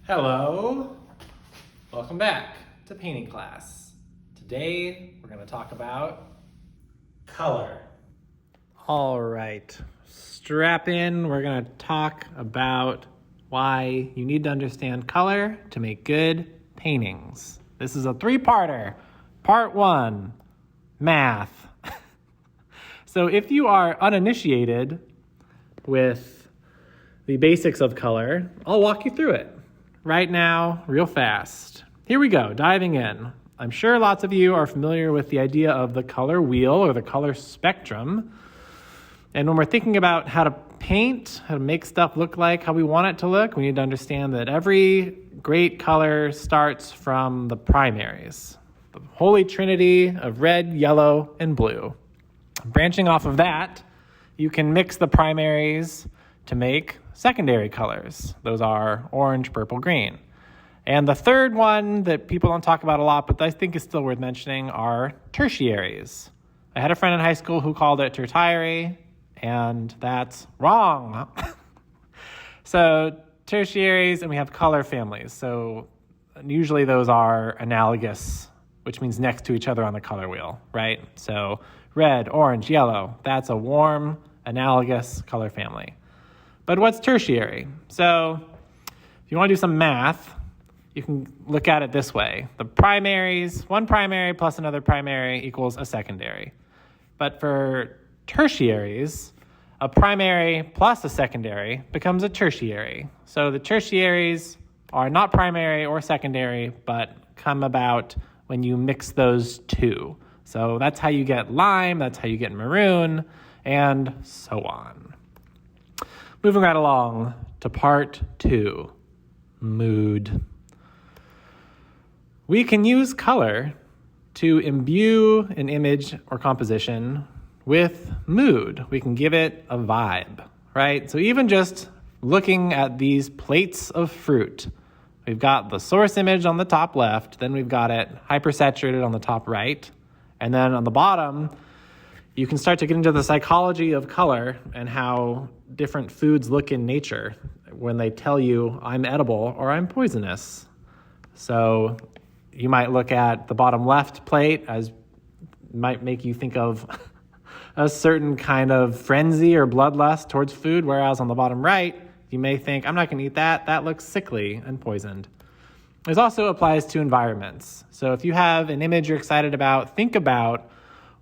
Hello, welcome back to painting class. Today we're going to talk about color. All right, strap in. We're going to talk about why you need to understand color to make good paintings. This is a three-parter. Part 1, math. So if you are uninitiated with the basics of color, I'll walk you through it right now, real fast. Here we go, diving in. I'm sure lots of you are familiar with the idea of the color wheel or the color spectrum. And when we're thinking about how to paint, how to make stuff look like how we want it to look, we need to understand that every great color starts from the primaries, the holy trinity of red, yellow, and blue. Branching off of that, you can mix the primaries to make secondary colors. Those are orange, purple, green. And the third one that people don't talk about a lot, but I think is still worth mentioning, are tertiaries. I had a friend in high school who called it tertiary, and that's wrong. So tertiaries, and we have color families. So usually those are analogous, which means next to each other on the color wheel, right? So red, orange, yellow, that's a warm, analogous color family. But what's tertiary? So if you want to do some math, you can look at it this way. The primaries, one primary plus another primary equals a secondary. But for tertiaries, a primary plus a secondary becomes a tertiary. So the tertiaries are not primary or secondary, but come about when you mix those two. So that's how you get lime, that's how you get maroon, and so on. Moving right along to part 2, mood. We can use color to imbue an image or composition with mood. We can give it a vibe, right? So even just looking at these plates of fruit, we've got the source image on the top left, then we've got it hypersaturated on the top right, and then on the bottom, you can start to get into the psychology of color and how different foods look in nature when they tell you I'm edible or I'm poisonous. So you might look at the bottom left plate as might make you think of a certain kind of frenzy or bloodlust towards food, whereas on the bottom right, you may think, I'm not going to eat that. That looks sickly and poisoned. This also applies to environments. So if you have an image you're excited about, think about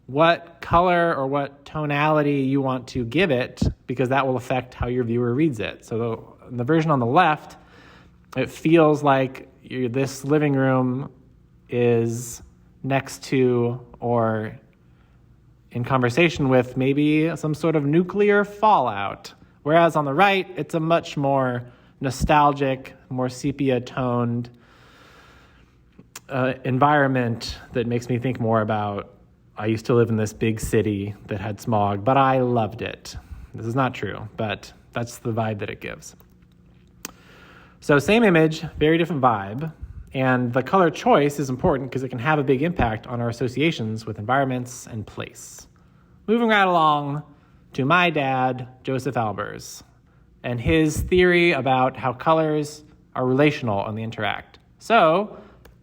what color or what tonality you want to give it, because that will affect how your viewer reads it. So the version on the left, it feels like this living room is next to or in conversation with maybe some sort of nuclear fallout. Whereas on the right, it's a much more nostalgic, more sepia-toned environment that makes me think more about, I used to live in this big city that had smog, but I loved it. This is not true, but that's the vibe that it gives. So same image, very different vibe. And the color choice is important because it can have a big impact on our associations with environments and place. Moving right along to my dad, Joseph Albers, and his theory about how colors are relational and they interact. So,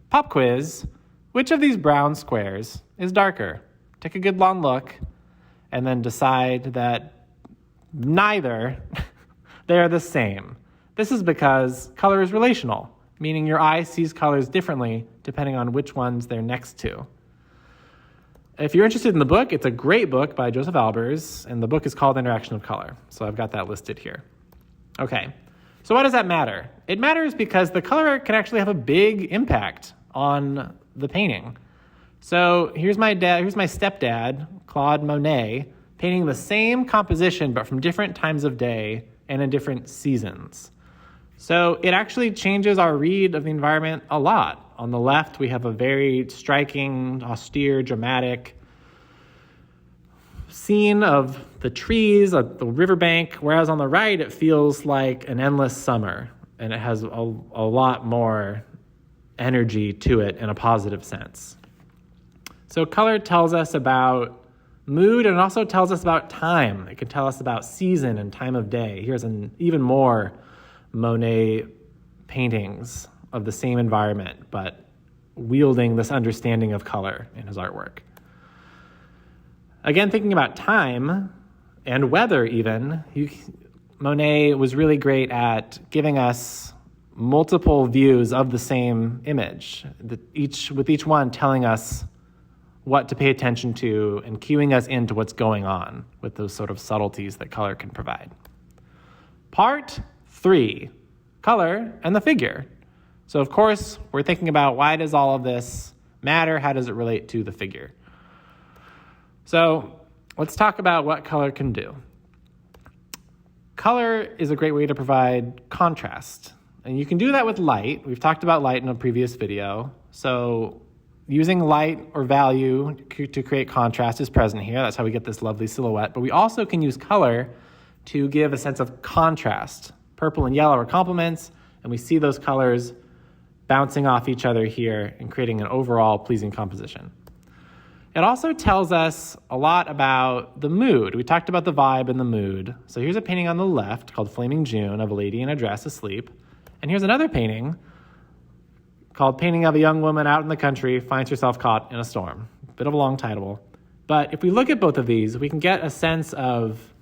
pop quiz, which of these brown squares is darker? Take a good long look and then decide that neither, they are the same. This is because color is relational, meaning your eye sees colors differently depending on which ones they're next to. If you're interested in the book, it's a great book by Joseph Albers, and the book is called Interaction of Color. So I've got that listed here. Okay, so why does that matter? It matters because the color can actually have a big impact on the painting. So here's my stepdad, Claude Monet, painting the same composition but from different times of day and in different seasons. So it actually changes our read of the environment a lot. On the left, we have a very striking, austere, dramatic scene of the trees, of the riverbank, whereas on the right, it feels like an endless summer, and it has a lot more energy to it in a positive sense. So color tells us about mood, and it also tells us about time. It can tell us about season and time of day. Here's even more Monet paintings of the same environment, but wielding this understanding of color in his artwork. Again, thinking about time and weather even, Monet was really great at giving us multiple views of the same image, with each one telling us what to pay attention to and cueing us into what's going on with those sort of subtleties that color can provide. Part 3, color and the figure. So of course, we're thinking about why does all of this matter? How does it relate to the figure? So let's talk about what color can do. Color is a great way to provide contrast. And you can do that with light. We've talked about light in a previous video. So using light or value to create contrast is present here. That's how we get this lovely silhouette. But we also can use color to give a sense of contrast. Purple and yellow are complements, and we see those colors bouncing off each other here and creating an overall pleasing composition. It also tells us a lot about the mood. We talked about the vibe and the mood. So here's a painting on the left called Flaming June of a lady in a dress asleep. And here's another painting called Painting of a Young Woman Out in the Country Finds Herself Caught in a Storm. A bit of a long title. But if we look at both of these, we can get a sense of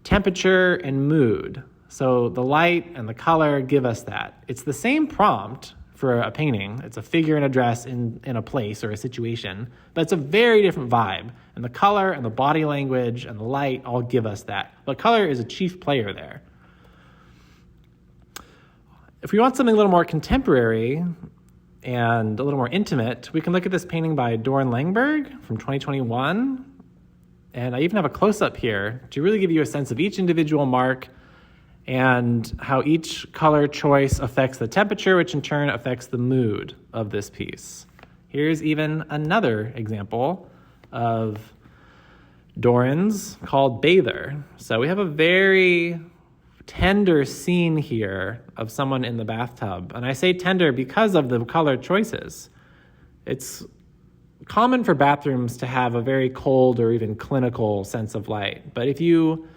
temperature and mood. So the light and the color give us that. It's the same prompt for a painting. It's a figure in a dress in a place or a situation, but it's a very different vibe. And the color and the body language and the light all give us that. But color is a chief player there. If we want something a little more contemporary and a little more intimate, we can look at this painting by Doran Langberg from 2021. And I even have a close-up here to really give you a sense of each individual mark and how each color choice affects the temperature, which in turn affects the mood of this piece. Here's even another example of Doran's called Bather. So we have a very tender scene here of someone in the bathtub. And I say tender because of the color choices. It's common for bathrooms to have a very cold or even clinical sense of light. But if you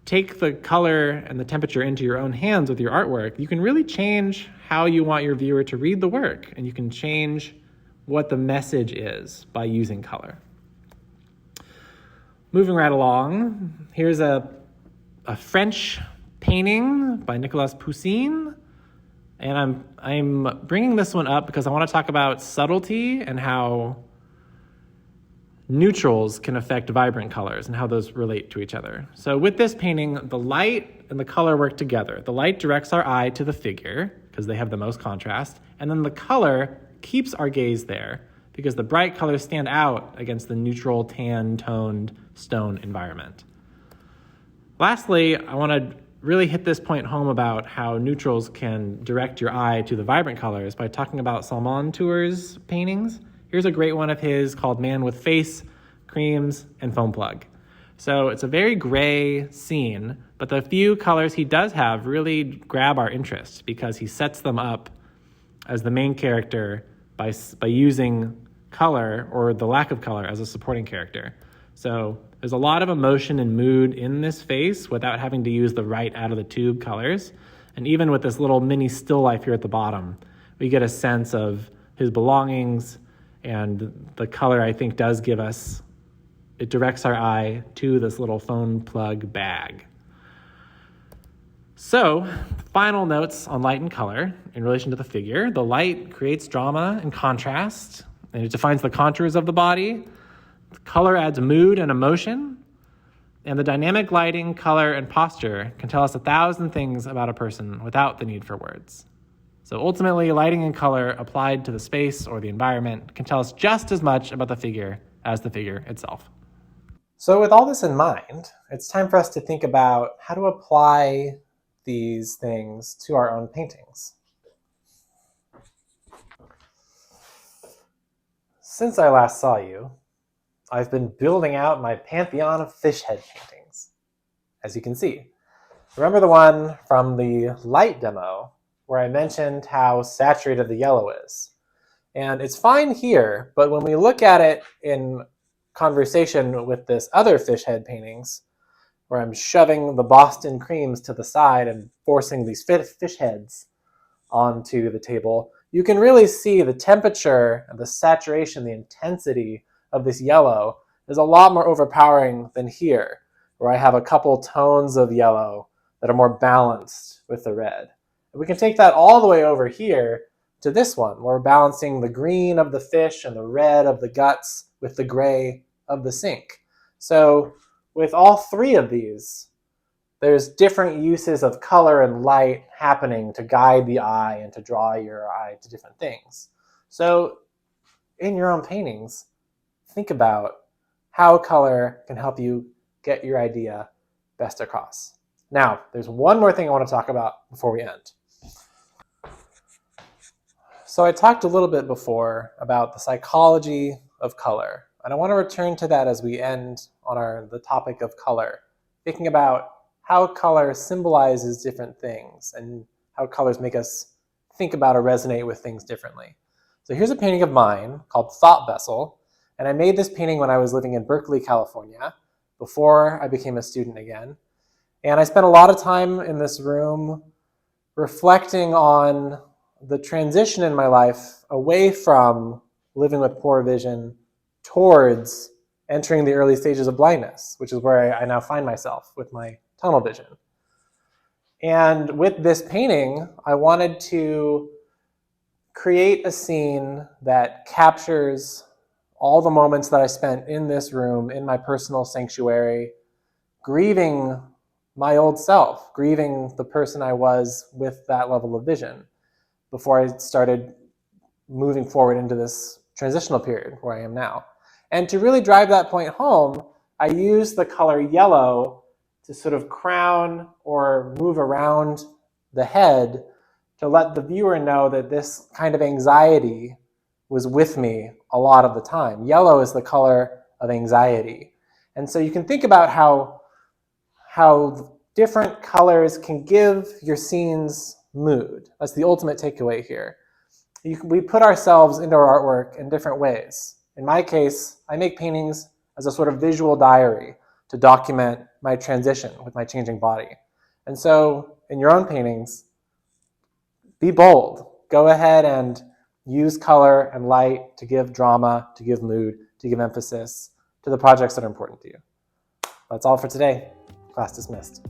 take the color and the temperature into your own hands with your artwork, you can really change how you want your viewer to read the work, and you can change what the message is by using color. Moving right along, here's a French painting by Nicolas Poussin, and I'm bringing this one up because I want to talk about subtlety and how neutrals can affect vibrant colors and how those relate to each other. So with this painting, the light and the color work together. The light directs our eye to the figure because they have the most contrast, and then the color keeps our gaze there because the bright colors stand out against the neutral, tan-toned stone environment. Lastly, I want to really hit this point home about how neutrals can direct your eye to the vibrant colors by talking about Salmon Tour's paintings. Here's a great one of his called Man with Face, Creams, and Foam Plug. So it's a very gray scene, but the few colors he does have really grab our interest because he sets them up as the main character by using color or the lack of color as a supporting character. So there's a lot of emotion and mood in this face without having to use the right out of the tube colors. And even with this little mini still life here at the bottom, we get a sense of his belongings, and the color, I think, does give us, it directs our eye to this little phone plug bag. So, final notes on light and color in relation to the figure. The light creates drama and contrast, and it defines the contours of the body. The color adds mood and emotion, and the dynamic lighting, color, and posture can tell us 1,000 things about a person without the need for words. So ultimately, lighting and color applied to the space or the environment can tell us just as much about the figure as the figure itself. So with all this in mind, it's time for us to think about how to apply these things to our own paintings. Since I last saw you, I've been building out my pantheon of fish head paintings, as you can see. Remember the one from the light demo where I mentioned how saturated the yellow is? And it's fine here, but when we look at it in conversation with this other fish head paintings, where I'm shoving the Boston creams to the side and forcing these fish heads onto the table, you can really see the temperature and the saturation, the intensity of this yellow is a lot more overpowering than here, where I have a couple tones of yellow that are more balanced with the red. And we can take that all the way over here to this one, where we're balancing the green of the fish and the red of the guts with the gray of the sink. So with all three of these, there's different uses of color and light happening to guide the eye and to draw your eye to different things. So in your own paintings, think about how color can help you get your idea best across. Now, there's one more thing I want to talk about before we end. So I talked a little bit before about the psychology of color, and I want to return to that as we end on the topic of color, thinking about how color symbolizes different things and how colors make us think about or resonate with things differently. So here's a painting of mine called Thought Vessel, and I made this painting when I was living in Berkeley, California, before I became a student again. And I spent a lot of time in this room reflecting on the transition in my life away from living with poor vision towards entering the early stages of blindness, which is where I now find myself with my tunnel vision. And with this painting, I wanted to create a scene that captures all the moments that I spent in this room, in my personal sanctuary, grieving my old self, grieving the person I was with that level of vision before I started moving forward into this transitional period where I am now. And to really drive that point home, I use the color yellow to sort of crown or move around the head to let the viewer know that this kind of anxiety was with me a lot of the time. Yellow is the color of anxiety. And so you can think about how different colors can give your scenes mood. That's the ultimate takeaway here. We put ourselves into our artwork in different ways. In my case, I make paintings as a sort of visual diary to document my transition with my changing body. And so in your own paintings, be bold. Go ahead and use color and light to give drama, to give mood, to give emphasis to the projects that are important to you. That's all for today. Class dismissed.